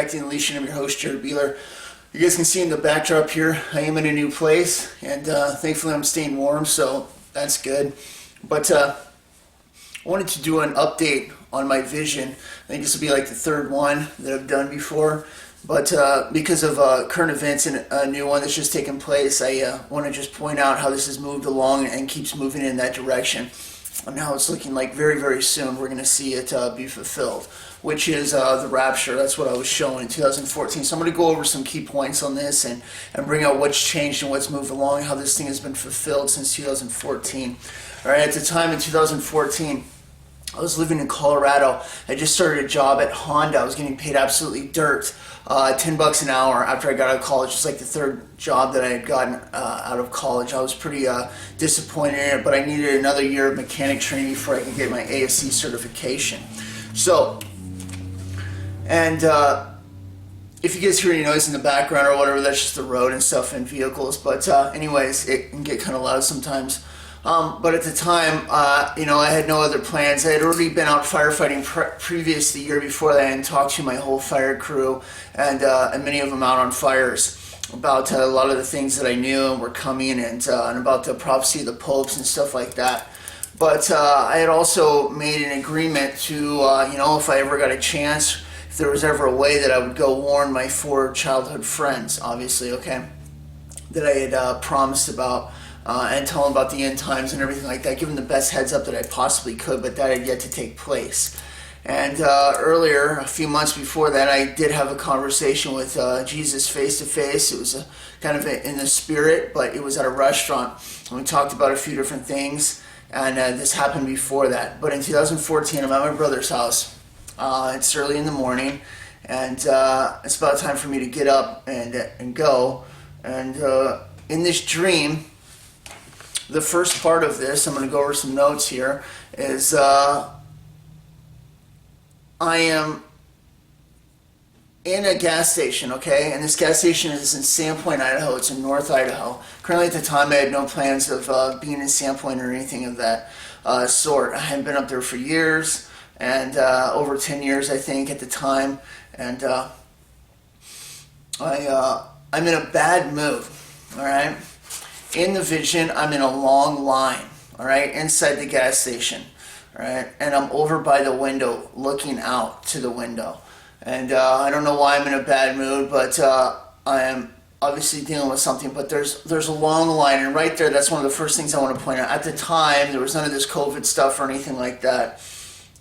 Protecting the Leash. I'm your host, Jared Beeler. You guys can see in the backdrop here, I am in a new place, and thankfully I'm staying warm, so that's good. But I wanted to do an update on my vision. I think this will be like the third one that I've done before. But because of current events and a new one that's just taken place, I want to just point out how this has moved along and keeps moving in that direction. And now it's looking like very, very soon we're going to see it be fulfilled, which is the Rapture. That's what I was showing in 2014. So I'm going to go over some key points on this and bring out what's changed and what's moved along, how this thing has been fulfilled since 2014. All right, at the time in 2014, I was living in Colorado. I just started a job at Honda. I was getting paid absolutely dirt, $10 an hour after I got out of college. It's like the third job that I had gotten out of college. I was pretty disappointed in it, but I needed another year of mechanic training before I could get my ASC certification. So, and if you guys hear any noise in the background or whatever, that's just the road and stuff and vehicles. But anyways, it can get kind of loud sometimes. But at the time, I had no other plans. I had already been out firefighting previous the year before that, and talked to my whole fire crew and many of them out on fires about a lot of the things that I knew and were coming, and about the prophecy of the popes and stuff like that. But I had also made an agreement to, if I ever got a chance, if there was ever a way, that I would go warn my 4 childhood friends, obviously, okay, that I had promised about. And tell them about the end times and everything like that, give them the best heads up that I possibly could, but that had yet to take place. And earlier, a few months before that, I did have a conversation with Jesus face to face. It was kind of in the spirit, but it was at a restaurant. And we talked about a few different things, and this happened before that. But in 2014, I'm at my brother's house. It's early in the morning, and it's about time for me to get up and go. And in this dream, the first part of this, I'm going to go over some notes here, is I am in a gas station, okay? And this gas station is in Sandpoint, Idaho. It's in North Idaho. Currently at the time, I had no plans of being in Sandpoint or anything of that sort. I hadn't been up there for years, and over 10 years, I think, at the time. And I'm in a bad mood, all right? In the vision, I'm in a long line, all right, inside the gas station, all right, and I'm over by the window, looking out to the window, and I don't know why I'm in a bad mood, but I am obviously dealing with something. But there's a long line, and right there, that's one of the first things I want to point out. At the time, there was none of this COVID stuff or anything like that,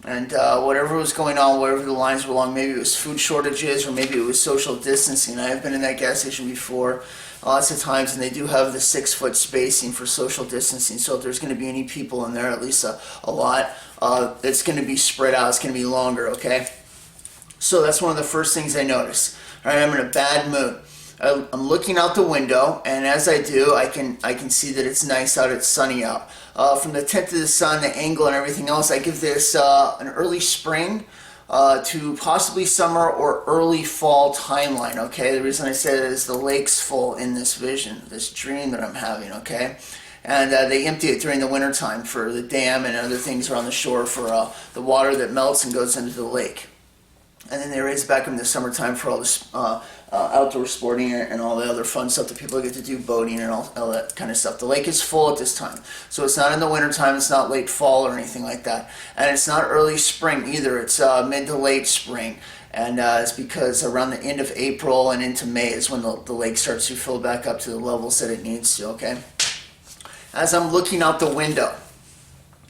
and whatever was going on, wherever the lines were long, maybe it was food shortages or maybe it was social distancing. I have been in that gas station before lots of times, and they do have the 6-foot spacing for social distancing. So if there's going to be any people in there, at least a lot, it's going to be spread out. It's going to be longer, okay? So that's one of the first things I notice. All right, I'm in a bad mood. I'm looking out the window, and as I do, I can see that it's nice out. It's sunny out. From the tint of the sun, the angle, and everything else, I give this an early spring to possibly summer or early fall timeline, okay? The reason I say that is the lake's full in this vision, this dream that I'm having, okay? And they empty it during the wintertime for the dam and other things around the shore for the water that melts and goes into the lake. And then they raise it back in the summertime for all this outdoor sporting and all the other fun stuff that people get to do, boating and all that kind of stuff. The lake is full at this time. So it's not in the wintertime, it's not late fall or anything like that. And it's not early spring either, it's mid to late spring. And it's because around the end of April and into May is when the lake starts to fill back up to the levels that it needs to, okay? As I'm looking out the window,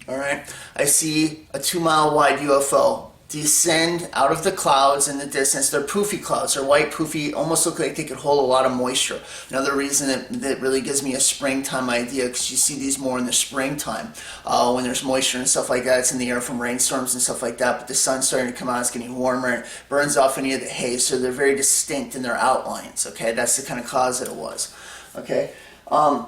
all right, I see a 2-mile wide UFO descend out of the clouds in the distance. They're poofy clouds. They're white, poofy, almost look like they could hold a lot of moisture. Another reason that really gives me a springtime idea, because you see these more in the springtime when there's moisture and stuff like that. It's in the air from rainstorms and stuff like that, but the sun's starting to come out. It's getting warmer and burns off any of the haze, so they're very distinct in their outlines, okay? That's the kind of clouds that it was, okay? I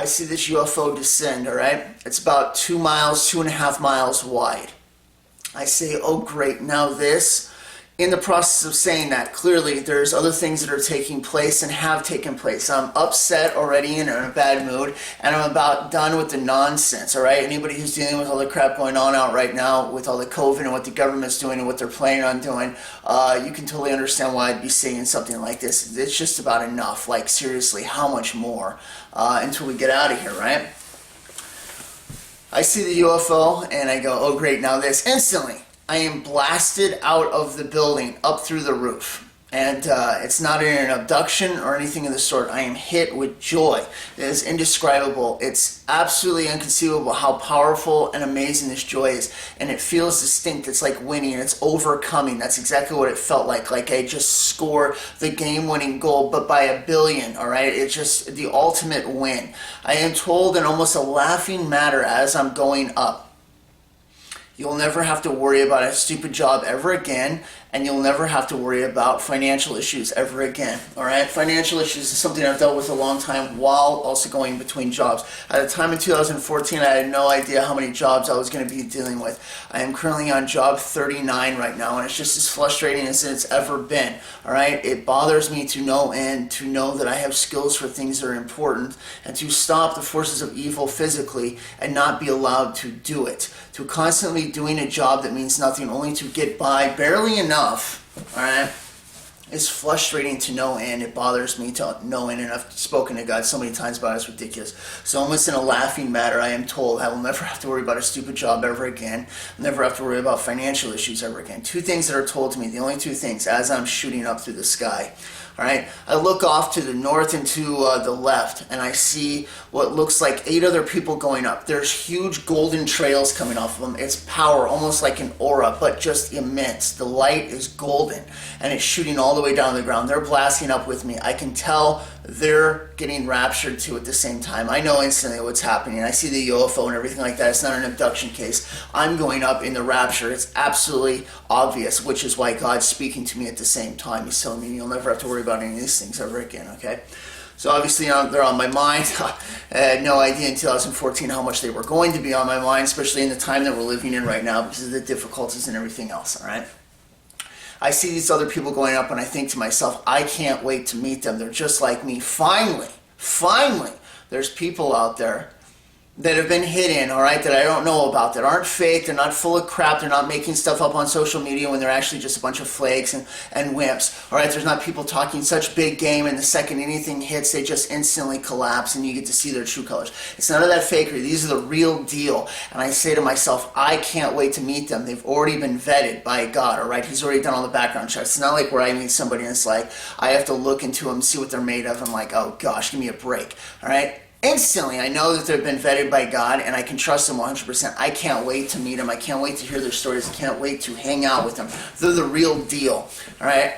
see this UFO descend, all right? It's about 2 miles, 2.5 miles wide. I say, oh great, now this in the process of saying that, clearly there's other things that are taking place and have taken place. I'm upset already and in a bad mood, and I'm about done with the nonsense, all right? Anybody who's dealing with all the crap going on out right now with all the COVID and what the government's doing and what they're planning on doing, you can totally understand why I'd be saying something like this. It's just about enough. Like, seriously, how much more until we get out of here, right? I see the UFO and I go, oh great, now this. Instantly, I am blasted out of the building up through the roof. And it's not an abduction or anything of the sort. I am hit with joy. It is indescribable. It's absolutely inconceivable how powerful and amazing this joy is. And it feels distinct. It's like winning. It's overcoming. That's exactly what it felt like. Like I just scored the game-winning goal, but by 1 billion, all right? It's just the ultimate win. I am told in almost a laughing matter as I'm going up, you'll never have to worry about a stupid job ever again, and you'll never have to worry about financial issues ever again, all right? Financial issues is something I've dealt with a long time while also going between jobs. At the time in 2014, I had no idea how many jobs I was going to be dealing with. I am currently on job 39 right now, and it's just as frustrating as it's ever been, all right? It bothers me to no end to know that I have skills for things that are important and to stop the forces of evil physically and not be allowed to do it. To constantly doing a job that means nothing only to get by barely enough, all right, is frustrating to no end. It bothers me to no end, and I've spoken to God so many times about it, it's ridiculous. So almost in a laughing matter, I am told I will never have to worry about a stupid job ever again. I'll never have to worry about financial issues ever again. Two things that are told to me, the only two things, as I'm shooting up through the sky. All right, I look off to the north and to the left, and I see what looks like 8 other people going up. There's huge golden trails coming off of them. It's power, almost like an aura, but just immense. The light is golden, and it's shooting all the way down to the ground. They're blasting up with me. I can tell they're getting raptured too at the same time. I know instantly what's happening. I see the UFO and everything like that. It's not an abduction case. I'm going up in the rapture. It's absolutely obvious, which is why God's speaking to me at the same time. He's telling me you'll never have to worry about any of these things ever again, okay? So obviously they're on my mind. I had no idea in 2014 how much they were going to be on my mind, especially in the time that we're living in right now because of the difficulties and everything else, all right? I see these other people going up and I think to myself, I can't wait to meet them. They're just like me. Finally, there's people out there that have been hidden, all right, that I don't know about, that aren't fake, they're not full of crap, they're not making stuff up on social media when they're actually just a bunch of flakes and wimps, all right? There's not people talking such big game, and the second anything hits, they just instantly collapse, and you get to see their true colors. It's none of that fakery. These are the real deal, and I say to myself, I can't wait to meet them. They've already been vetted by God, all right? He's already done all the background checks. It's not like where I meet somebody and it's like, I have to look into them, see what they're made of, and like, oh gosh, give me a break, all right? Instantly, I know that they've been vetted by God, and I can trust them 100%. I can't wait to meet them. I can't wait to hear their stories. I can't wait to hang out with them. They're the real deal, all right?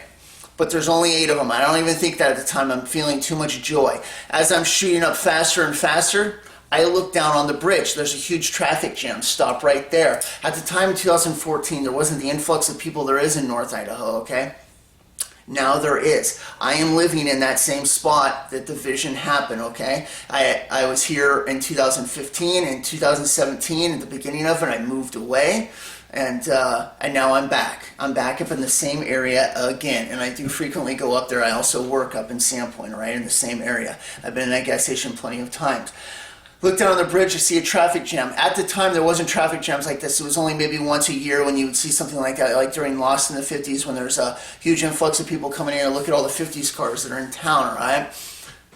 But there's only 8 of them. I don't even think that at the time. I'm feeling too much joy. As I'm shooting up faster and faster, I look down on the bridge. There's a huge traffic jam. Stop right there. At the time in 2014, there wasn't the influx of people there is in North Idaho, okay? Now there is. I am living in that same spot that the vision happened, okay? I was here in 2015 and 2017 at the beginning of it. I moved away, and now I'm back. I'm back up in the same area again, and I do frequently go up there. I also work up in Sandpoint, right, in the same area. I've been in that gas station plenty of times. Look down on the bridge, you see a traffic jam. At the time, there wasn't traffic jams like this. It was only maybe once a year when you would see something like that, like during Lost in the 50s when there's a huge influx of people coming in and look at all the 50s cars that are in town, all right?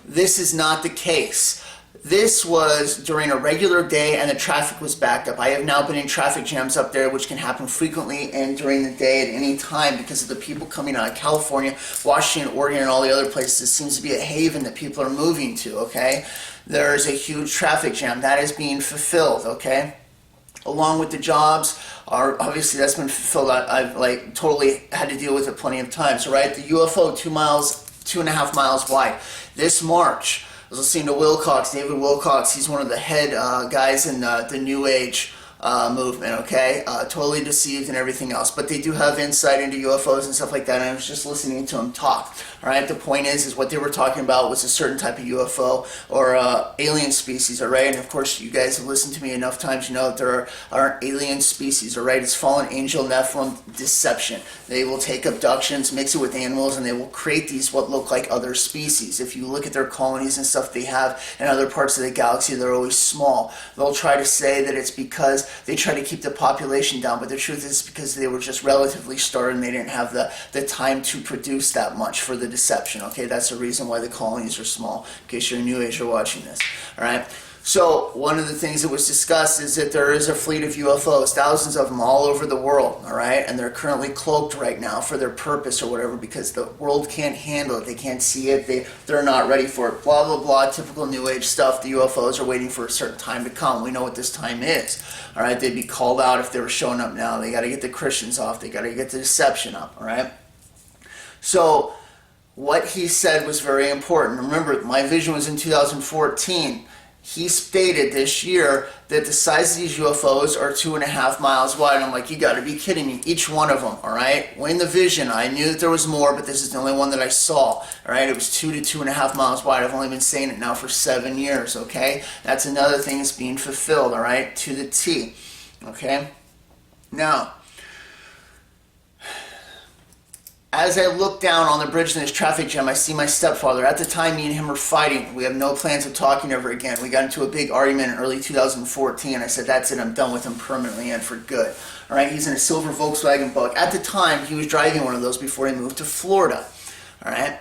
This is not the case. This was during a regular day and the traffic was backed up. I have now been in traffic jams up there, which can happen frequently and during the day at any time because of the people coming out of California, Washington, Oregon, and all the other places. It seems to be a haven that people are moving to, okay? There's a huge traffic jam. That is being fulfilled, okay? Along with the jobs, obviously that's been fulfilled. I've like totally had to deal with it plenty of times, right? The UFO, 2.5 miles wide. This March, I was listening to David Wilcox. He's one of the head guys in the New Age movement, okay? Totally deceived and everything else. But they do have insight into UFOs and stuff like that, and I was just listening to them talk. All right, the point is what they were talking about was a certain type of UFO or alien species, all right? And of course, you guys have listened to me enough times, you know that there are alien species, all right? It's fallen angel Nephilim deception. They will take abductions, mix it with animals, and they will create these what look like other species. If you look at their colonies and stuff they have in other parts of the galaxy, they're always small. They'll try to say that it's because they try to keep the population down, but the truth is because they were just relatively starved and they didn't have the time to produce that much for the deception, okay? That's the reason why the colonies are small, in case you're a new age or watching this, all right? So one of the things that was discussed is that there is a fleet of UFOs, thousands of them all over the world, all right? And they're currently cloaked right now for their purpose or whatever because the world can't handle it. They can't see it. They're not ready for it. Blah, blah, blah, typical New Age stuff. The UFOs are waiting for a certain time to come. We know what this time is, all right? They'd be called out if they were showing up now. They got to get the Christians off. They got to get the deception up, all right? So what he said was very important. Remember, my vision was in 2014. He stated this year that the size of these UFOs are 2.5 miles wide. I'm like, you got to be kidding me. Each one of them, all right? When the vision, I knew that there was more, but this is the only one that I saw, all right? It was 2 to 2.5 miles wide. I've only been saying it now for 7 years, okay? That's another thing that's being fulfilled, all right, to the T, okay? Now, as I look down on the bridge in this traffic jam, I see my stepfather. At the time, me and him were fighting. We have no plans of talking ever again. We got into a big argument in early 2014. I said, that's it, I'm done with him permanently and for good. All right, he's in a silver Volkswagen Bug. At the time, he was driving one of those before he moved to Florida. All right,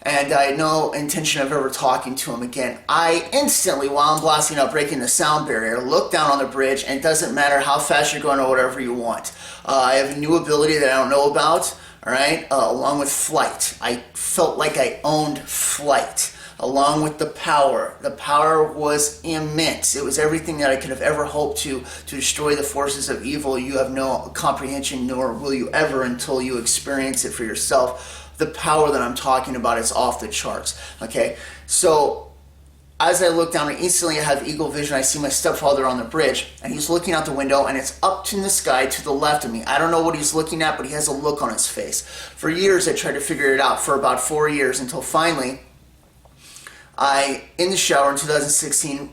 and I had no intention of ever talking to him again. I instantly, while I'm blasting out, breaking the sound barrier, look down on the bridge, and it doesn't matter how fast you're going or whatever you want. I have a new ability that I don't know about. All right, along with flight. I felt like I owned flight, along with the power. The power was immense. It was everything that I could have ever hoped to destroy the forces of evil. You have no comprehension, nor will you ever until you experience it for yourself. The power that I'm talking about is off the charts, okay? So as I look down, and instantly I have eagle vision. I see my stepfather on the bridge, and he's looking out the window, and it's up in the sky to the left of me. I don't know what he's looking at, but he has a look on his face. For years, I tried to figure it out, for about 4 years, until finally, in the shower in 2016,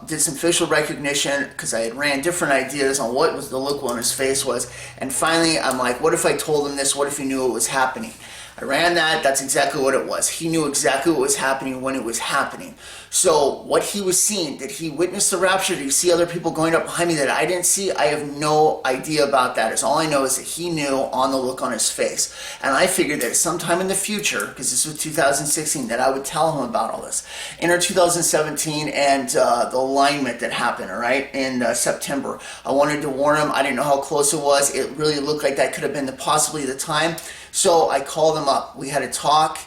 did some facial recognition, because I had ran different ideas on what was the look on his face was, and finally, I'm like, what if I told him this? What if he knew it was happening? I ran that. That's exactly what it was. He knew exactly what was happening when it was happening. So what he was seeing, did he witness the rapture? Did he see other people going up behind me that I didn't see? I have no idea about that. All I know is that he knew on the look on his face. And I figured that sometime in the future, because this was 2016, that I would tell him about all this. Enter 2017 and the alignment that happened, all right, in September. I wanted to warn him. I didn't know how close it was. It really looked like that could have been possibly the time. So I called him up. We had a talk,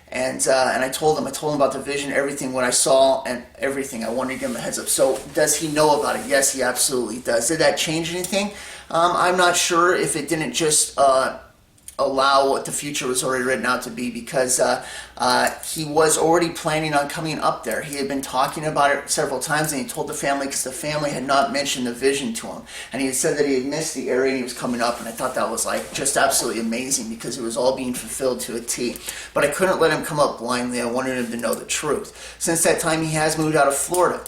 and I told him about the vision, everything, what I saw, and everything. I wanted to give him a heads up. So does he know about it? Yes, he absolutely does. Did that change anything? I'm not sure if it didn't just allow what the future was already written out to be, because he was already planning on coming up there. He had been talking about it several times, and he told the family, because the family had not mentioned the vision to him, and he had said that he had missed the area and he was coming up, and I thought that was like just absolutely amazing, because it was all being fulfilled to a T. But I couldn't let him come up blindly. I wanted him to know the truth. Since that time, he has moved out of Florida.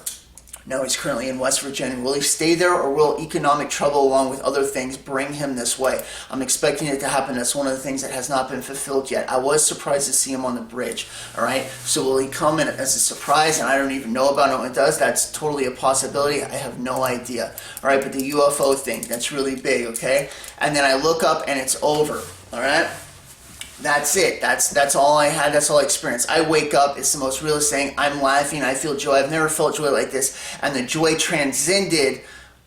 Now he's currently in West Virginia. Will he stay there, or will economic trouble along with other things bring him this way? I'm expecting it to happen. That's one of the things that has not been fulfilled yet. I was surprised to see him on the bridge, all right? So will he come in as a surprise and I don't even know about it when it does? That's totally a possibility. I have no idea, all right? But the UFO thing, that's really big, okay? And then I look up and it's over, all right? That's it. That's all I had. That's all I experienced. I wake up. It's the most realest thing. I'm laughing. I feel joy. I've never felt joy like this. And the joy transcended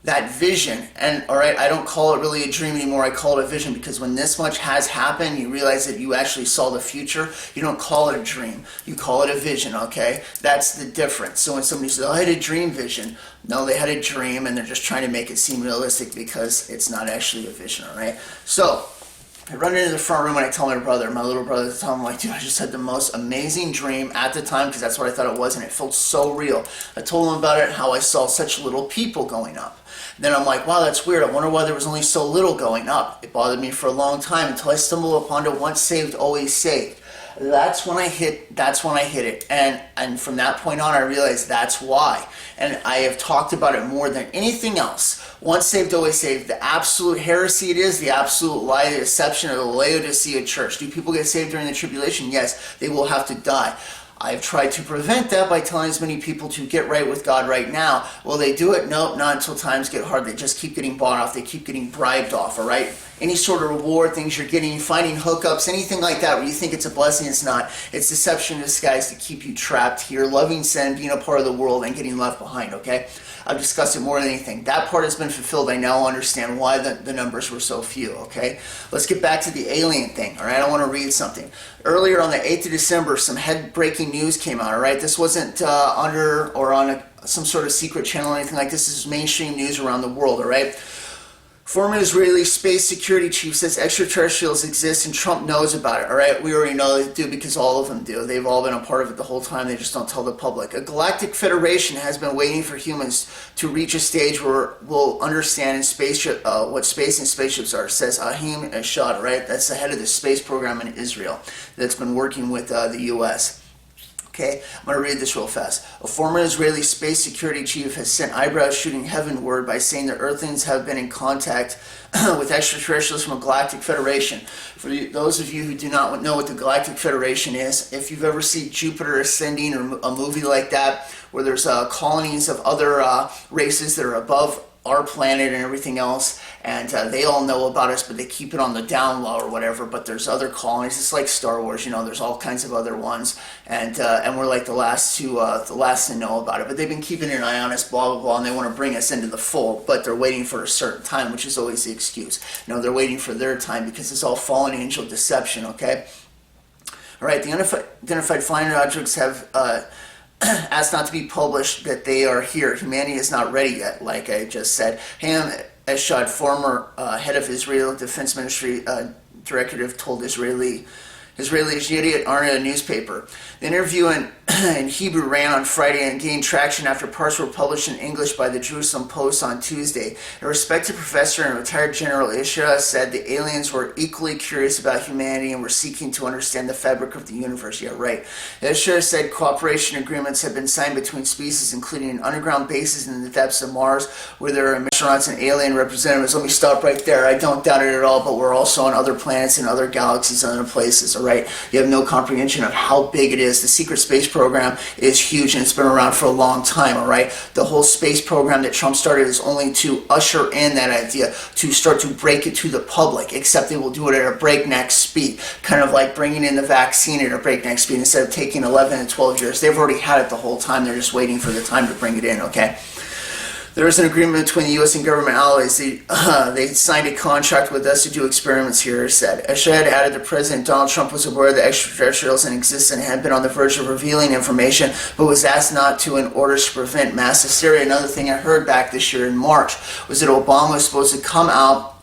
that vision. And all right, I don't call it really a dream anymore. I call it a vision, because when this much has happened, you realize that you actually saw the future. You don't call it a dream. You call it a vision, okay? That's the difference. So when somebody says, oh, I had a dream vision. No, they had a dream, and they're just trying to make it seem realistic, because it's not actually a vision, all right? So I run into the front room and I tell my little brother, like, dude, I just had the most amazing dream at the time, because that's what I thought it was, and it felt so real. I told him about it, how I saw such little people going up. And then I'm like, wow, that's weird. I wonder why there was only so little going up. It bothered me for a long time until I stumbled upon it. Once saved, always saved. That's when I hit it, and from that point on I realized that's why. And I have talked about it more than anything else. Once saved, always saved. The absolute heresy it is, the absolute lie, the deception of the Laodicea church. Do people get saved during the tribulation? Yes, they will have to die. I've tried to prevent that by telling as many people to get right with God right now. Will they do it? Nope, not until times get hard. They just keep getting bought off. They keep getting bribed off, all right? Any sort of reward, things you're getting, finding hookups, anything like that where you think it's a blessing, it's not. It's deception in disguise to keep you trapped here, loving sin, being a part of the world, and getting left behind, okay? I've discussed it more than anything. That part has been fulfilled. I now understand why the numbers were so few, okay? Let's get back to the alien thing, all right? I want to read something. Earlier on the 8th of December, some head-breaking news came out, all right? This wasn't under or on some sort of secret channel or anything like this. This is mainstream news around the world, all right? Former Israeli space security chief says extraterrestrials exist and Trump knows about it, all right? We already know they do because all of them do. They've all been a part of it the whole time. They just don't tell the public. A galactic federation has been waiting for humans to reach a stage where we'll understand what space and spaceships are, says Ahim Eshad, all right? That's the head of the space program in Israel that's been working with the U.S. Okay, I'm going to read this real fast. A former Israeli space security chief has sent eyebrows shooting heavenward by saying that Earthlings have been in contact with extraterrestrials from a galactic federation. For those of you who do not know what the Galactic Federation is, if you've ever seen Jupiter Ascending or a movie like that, where there's colonies of other races that are above our planet and everything else, and they all know about us, but they keep it on the down low or whatever. But there's other colonies. It's like Star Wars, you know. There's all kinds of other ones, and we're like the last to know about it. But they've been keeping an eye on us, blah blah blah, and they want to bring us into the fold. But they're waiting for a certain time, which is always the excuse. You know, they're waiting for their time because it's all fallen angel deception. Okay. All right. The identified flying objects have asked not to be published, that they are here. Humanity is not ready yet, like I just said. Ham Eshad, former head of Israel Defense Ministry Directive, told Israelis Yediot Arna newspaper. The interview in Hebrew ran on Friday and gained traction after parts were published in English by the Jerusalem Post on Tuesday. A respected professor and retired General Isha said the aliens were equally curious about humanity and were seeking to understand the fabric of the universe. Yeah, right. Isha said cooperation agreements have been signed between species, including an underground bases in the depths of Mars, where there are astronauts and alien representatives. Let me stop right there. I don't doubt it at all, but we're also on other planets and other galaxies and other places, all right? You have no comprehension of how big it is. The secret space program is huge, and it's been around for a long time, all right? The whole space program that Trump started is only to usher in that idea, to start to break it to the public, except they will do it at a breakneck speed, kind of like bringing in the vaccine at a breakneck speed instead of taking 11 and 12 years. They've already had it the whole time. They're just waiting for the time to bring it in, okay? There is an agreement between the U.S. and government allies. They signed a contract with us to do experiments here, said. Eshad added that President Donald Trump was aware that extraterrestrials in existence and had been on the verge of revealing information, but was asked not to in order to prevent mass hysteria. Another thing I heard back this year in March was that Obama was supposed to come out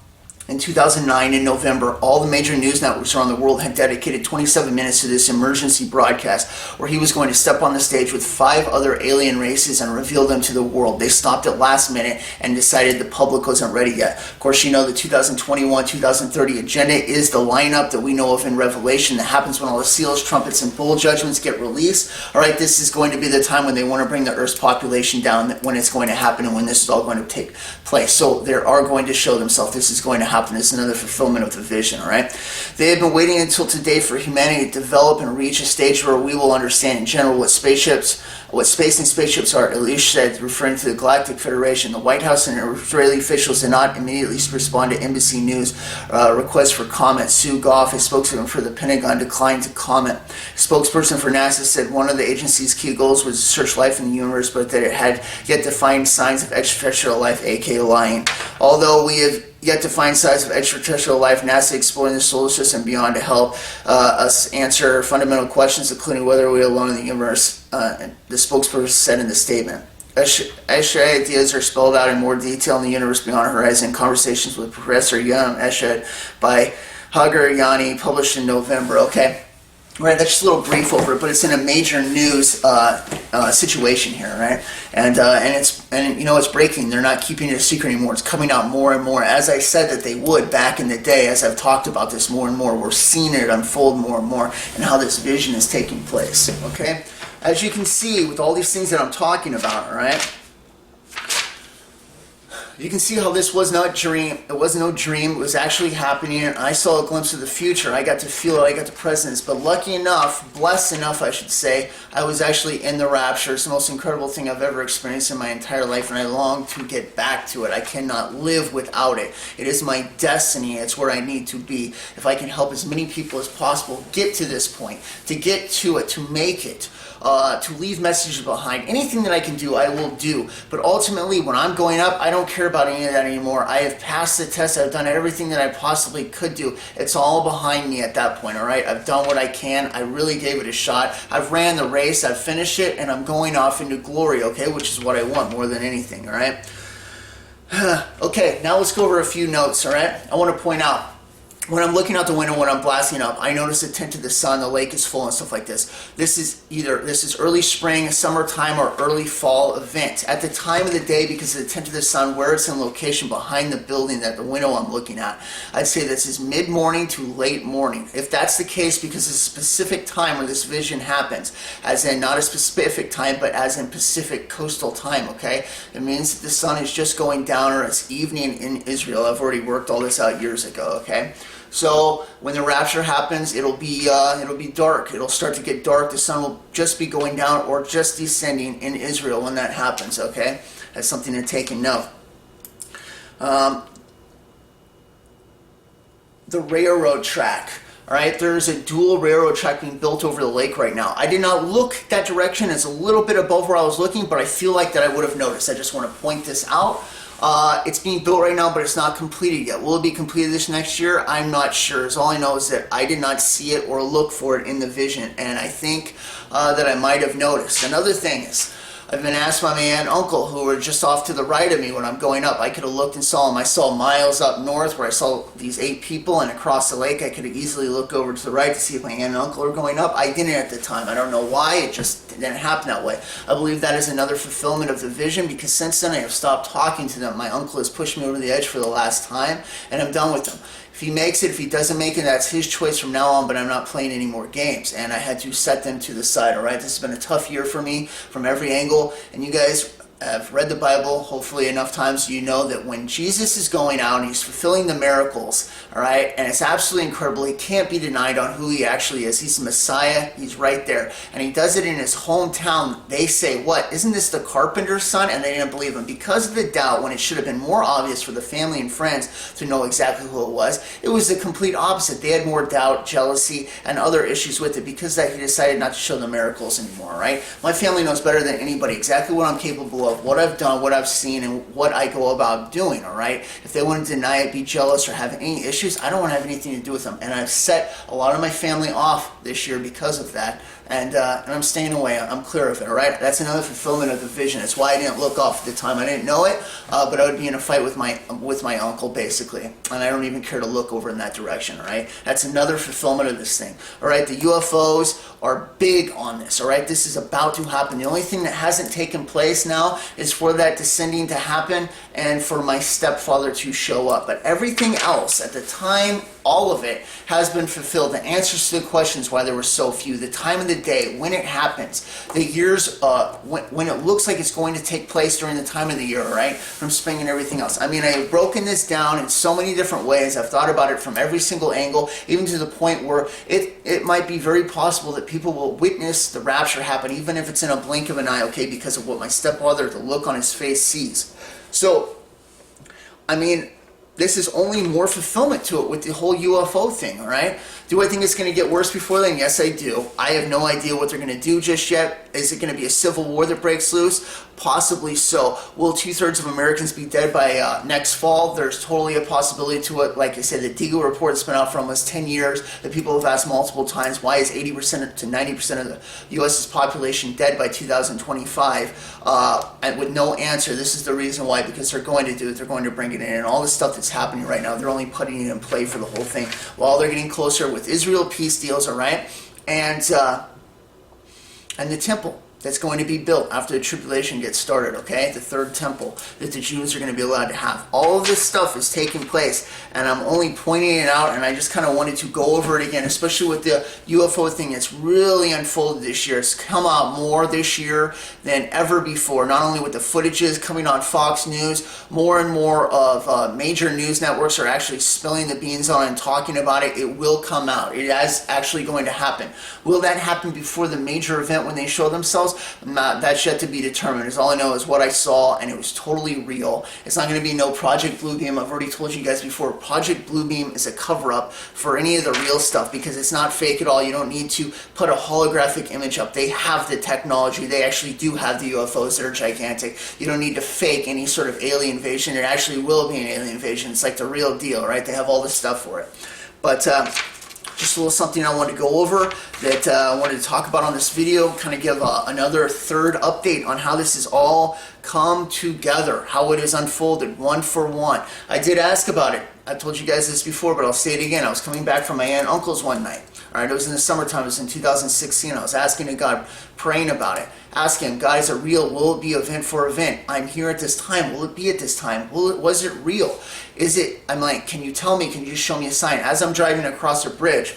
in 2009, in November. All the major news networks around the world had dedicated 27 minutes to this emergency broadcast where he was going to step on the stage with 5 other alien races and reveal them to the world. They stopped at last minute and decided the public wasn't ready yet. Of course, you know the 2021-2030 agenda is the lineup that we know of in Revelation that happens when all the seals, trumpets, and bowl judgments get released. All right, this is going to be the time when they want to bring the Earth's population down, when it's going to happen and when this is all going to take place. So they are going to show themselves. This is going to happen. It's another fulfillment of the vision, all right? They have been waiting until today for humanity to develop and reach a stage where we will understand in general what space and spaceships are, Elish said, referring to the Galactic Federation. The White House and Israeli officials did not immediately respond to Embassy News requests for comment. Sue Goff, a spokesman for the Pentagon, declined to comment. A spokesperson for NASA said one of the agency's key goals was to search life in the universe, but that it had yet to find signs of extraterrestrial life, aka lying. Although we have yet to find signs of extraterrestrial life, NASA exploring the solar system beyond to help us answer fundamental questions, including whether we are alone in the universe, the spokesperson said in the statement. Eshad ideas are spelled out in more detail in the universe beyond horizon. Conversations with Professor Yom Eshad by Hagar Yanni, published in November. Okay. Right, that's just a little brief over it, but it's in a major news situation here, right? And it's breaking. They're not keeping it a secret anymore. It's coming out more and more, as I said that they would back in the day. As I've talked about this more and more, we're seeing it unfold more and more, and how this vision is taking place. Okay, as you can see with all these things that I'm talking about, all right. You can see how this was not a dream. It was no dream. It was actually happening. And I saw a glimpse of the future. I got to feel it. I got the presence. But lucky enough, blessed enough, I should say, I was actually in the rapture. It's the most incredible thing I've ever experienced in my entire life, and I long to get back to it. I cannot live without it. It is my destiny. It's where I need to be. If I can help as many people as possible get to this point, to get to it, to make it, to leave messages behind. Anything that I can do, I will do. But ultimately, when I'm going up, I don't care about any of that anymore. I have passed the test. I've done everything that I possibly could do. It's all behind me at that point, all right? I've done what I can. I really gave it a shot. I've ran the race. I've finished it, and I'm going off into glory, okay? Which is what I want more than anything, all right? Okay, now let's go over a few notes, all right? I want to point out, when I'm looking out the window, when I'm blasting up, I notice a tint of the sun, the lake is full and stuff like this. This is early spring, summertime, or early fall event. At the time of the day, because of the tint of the sun, where it's in location behind the building, that the window I'm looking at, I'd say this is mid-morning to late morning. If that's the case, because it's a specific time where this vision happens, as in not a specific time, but as in Pacific coastal time, okay? It means that the sun is just going down, or it's evening in Israel. I've already worked all this out years ago, okay? So when the rapture happens, it'll be dark. It'll start to get dark. The sun will just be going down or just descending in Israel when that happens, okay? That's something to take and note. The railroad track. All right, there's a dual railroad track being built over the lake right now. I did not look that direction. It's a little bit above where I was looking, but I feel like that I would have noticed. I just want to point this out. It's being built right now, but it's not completed yet. Will it be completed this next year? I'm not sure. All I know is that I did not see it or look for it in the vision, and I think that I might have noticed. Another thing is, I've been asked by my aunt and uncle, who were just off to the right of me when I'm going up. I could have looked and saw them. I saw miles up north where I saw these 8 people, and across the lake I could have easily looked over to the right to see if my aunt and uncle are going up. I didn't at the time. I don't know why. It just didn't happen that way. I believe that is another fulfillment of the vision, because since then I have stopped talking to them. My uncle has pushed me over the edge for the last time, and I'm done with them. If he makes it, if he doesn't make it, that's his choice from now on, but I'm not playing any more games. And I had to set them to the side, all right? This has been a tough year for me from every angle, and you guys have read the Bible hopefully enough times so you know that when Jesus is going out and he's fulfilling the miracles, all right, and it's absolutely incredible, he can't be denied on who he actually is. He's the Messiah. He's right there, and he does it in his hometown. They say, what, isn't this the carpenter's son? And they didn't believe him because of the doubt, when it should have been more obvious for the family and friends to know exactly who it was. It was the complete opposite. They had more doubt, jealousy, and other issues with it because that he decided not to show the miracles anymore, right? My family knows better than anybody exactly what I'm capable of, what I've done, what I've seen, and what I go about doing, all right? If they want to deny it, be jealous, or have any issues, I don't want to have anything to do with them. And I've set a lot of my family off this year because of that. And I'm staying away. I'm clear of it, all right? That's another fulfillment of the vision. It's why I didn't look off at the time. I didn't know it, but I would be in a fight with my uncle, basically. And I don't even care to look over in that direction, all right? That's another fulfillment of this thing, all right? The UFOs are big on this, all right? This is about to happen. The only thing that hasn't taken place now is for that descending to happen and for my stepfather to show up. But everything else, at the time, all of it has been fulfilled. The answers to the questions why there were so few, the time of the day, when it happens, the years, when it looks like it's going to take place during the time of the year, right? From spring and everything else. I mean, I have broken this down in so many different ways. I've thought about it from every single angle, even to the point where it might be very possible that people will witness the rapture happen, even if it's in a blink of an eye, okay, because of what my stepfather, the look on his face, sees. So, I mean, this is only more fulfillment to it with the whole UFO thing, all right? Do I think it's going to get worse before then? Yes, I do. I have no idea what they're going to do just yet. Is it going to be a civil war that breaks loose? Possibly so. Will 2/3 of Americans be dead by next fall? There's totally a possibility to it. Like I said, the Deagle report has been out for almost 10 years. The people have asked multiple times, why is 80% to 90% of the U.S.'s population dead by 2025? And with no answer. This is the reason why, because they're going to do it. They're going to bring it in. And all the stuff that's happening right now, they're only putting it in play for the whole thing while they're getting closer with Israel peace deals, all right? And the temple that's going to be built after the tribulation gets started, okay? The third temple that the Jews are going to be allowed to have. All of this stuff is taking place, and I'm only pointing it out, and I just kind of wanted to go over it again, especially with the UFO thing. It's really unfolded this year. It's come out more this year than ever before, not only with the footages coming on Fox News, more and more of major news networks are actually spilling the beans on and talking about it. It will come out. It is actually going to happen. Will that happen before the major event when they show themselves? That's yet to be determined. As all I know is what I saw, and it was totally real. It's not going to be no Project Bluebeam. I've already told you guys before, Project Bluebeam is a cover-up for any of the real stuff, because it's not fake at all. You don't need to put a holographic image up. They have the technology. They actually do have the UFOs that are gigantic. You don't need to fake any sort of alien invasion. It actually will be an alien invasion. It's like the real deal, right? They have all this stuff for it. But just a little something I wanted to go over that I wanted to talk about on this video, kind of give another third update on how this has all come together, how it has unfolded one for one. I did ask about it. I told you guys this before, but I'll say it again. I was coming back from my aunt and uncle's one night. All right, it was in the summertime. It was in 2016. I was asking to God, praying about it. Asking him, God, is it real? Will it be event for event? I'm here at this time. Will it be at this time? Was it real? Is it? I'm like, can you tell me? Can you just show me a sign? As I'm driving across a bridge,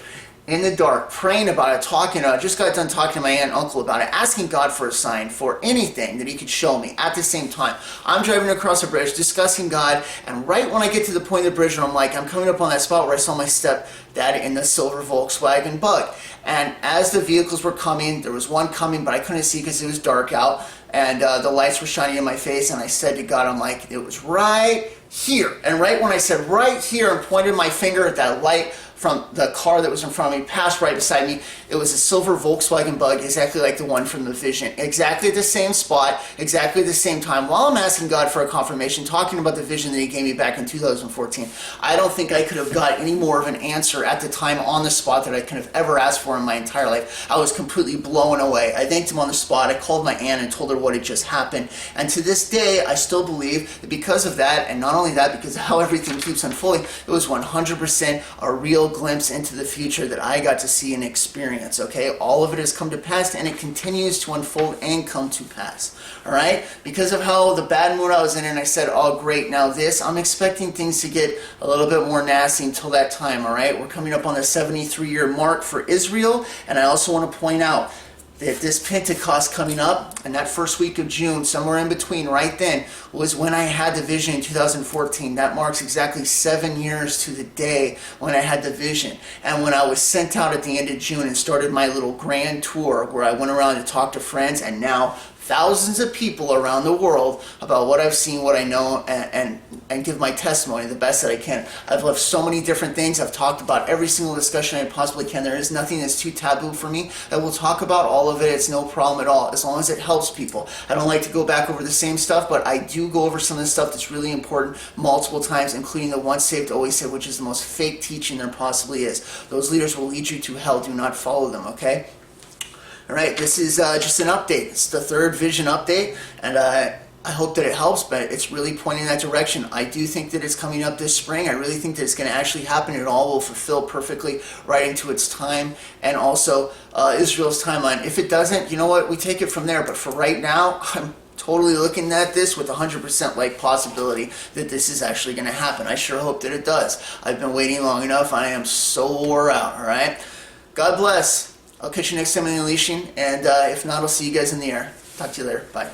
in the dark, praying about it, talking about it. I just got done talking to my aunt and uncle about it, asking God for a sign for anything that he could show me at the same time. I'm driving across a bridge, discussing God, and right when I get to the point of the bridge, and I'm like, I'm coming up on that spot where I saw my stepdad in the silver Volkswagen Bug. And as the vehicles were coming, there was one coming, but I couldn't see because it was dark out, and the lights were shining in my face, and I said to God, I'm like, it was right here. And right when I said right here and pointed my finger at that light from the car that was in front of me, passed right beside me. It was a silver Volkswagen Bug, exactly like the one from the vision. Exactly the same spot, exactly the same time. While I'm asking God for a confirmation, talking about the vision that he gave me back in 2014, I don't think I could have got any more of an answer at the time on the spot that I could have ever asked for in my entire life. I was completely blown away. I thanked him on the spot. I called my aunt and told her what had just happened. And to this day, I still believe that because of that, and not only that, because of how everything keeps unfolding, it was 100% a real glimpse into the future that I got to see and experience, okay? All of it has come to pass, and it continues to unfold and come to pass, all right? Because of how the bad mood I was in, and I said, oh, great, now this, I'm expecting things to get a little bit more nasty until that time, all right? We're coming up on the 73-year mark for Israel, and I also want to point out that this Pentecost coming up, and that first week of June, somewhere in between, right then, was when I had the vision in 2014. That marks exactly 7 years to the day when I had the vision. And when I was sent out at the end of June and started my little grand tour where I went around to talk to friends, and now thousands of people around the world about what I've seen, what I know, and give my testimony the best that I can. I've left so many different things. I've talked about every single discussion I possibly can. There is nothing that's too taboo for me. I will talk about all of it. It's no problem at all, as long as it helps people. I don't like to go back over the same stuff, but I do go over some of the stuff that's really important multiple times, including the once saved, always saved, which is the most fake teaching there possibly is. Those leaders will lead you to hell. Do not follow them, okay? All right, this is just an update. It's the third vision update, and I hope that it helps, but it's really pointing in that direction. I do think that it's coming up this spring. I really think that it's going to actually happen. It all will fulfill perfectly right into its time, and also Israel's timeline. If it doesn't, you know what? We take it from there, but for right now, I'm totally looking at this with 100% like possibility that this is actually going to happen. I sure hope that it does. I've been waiting long enough. I am so wore out, all right? God bless. I'll catch you next time in the Unleashing, and if not, I'll see you guys in the air. Talk to you later. Bye.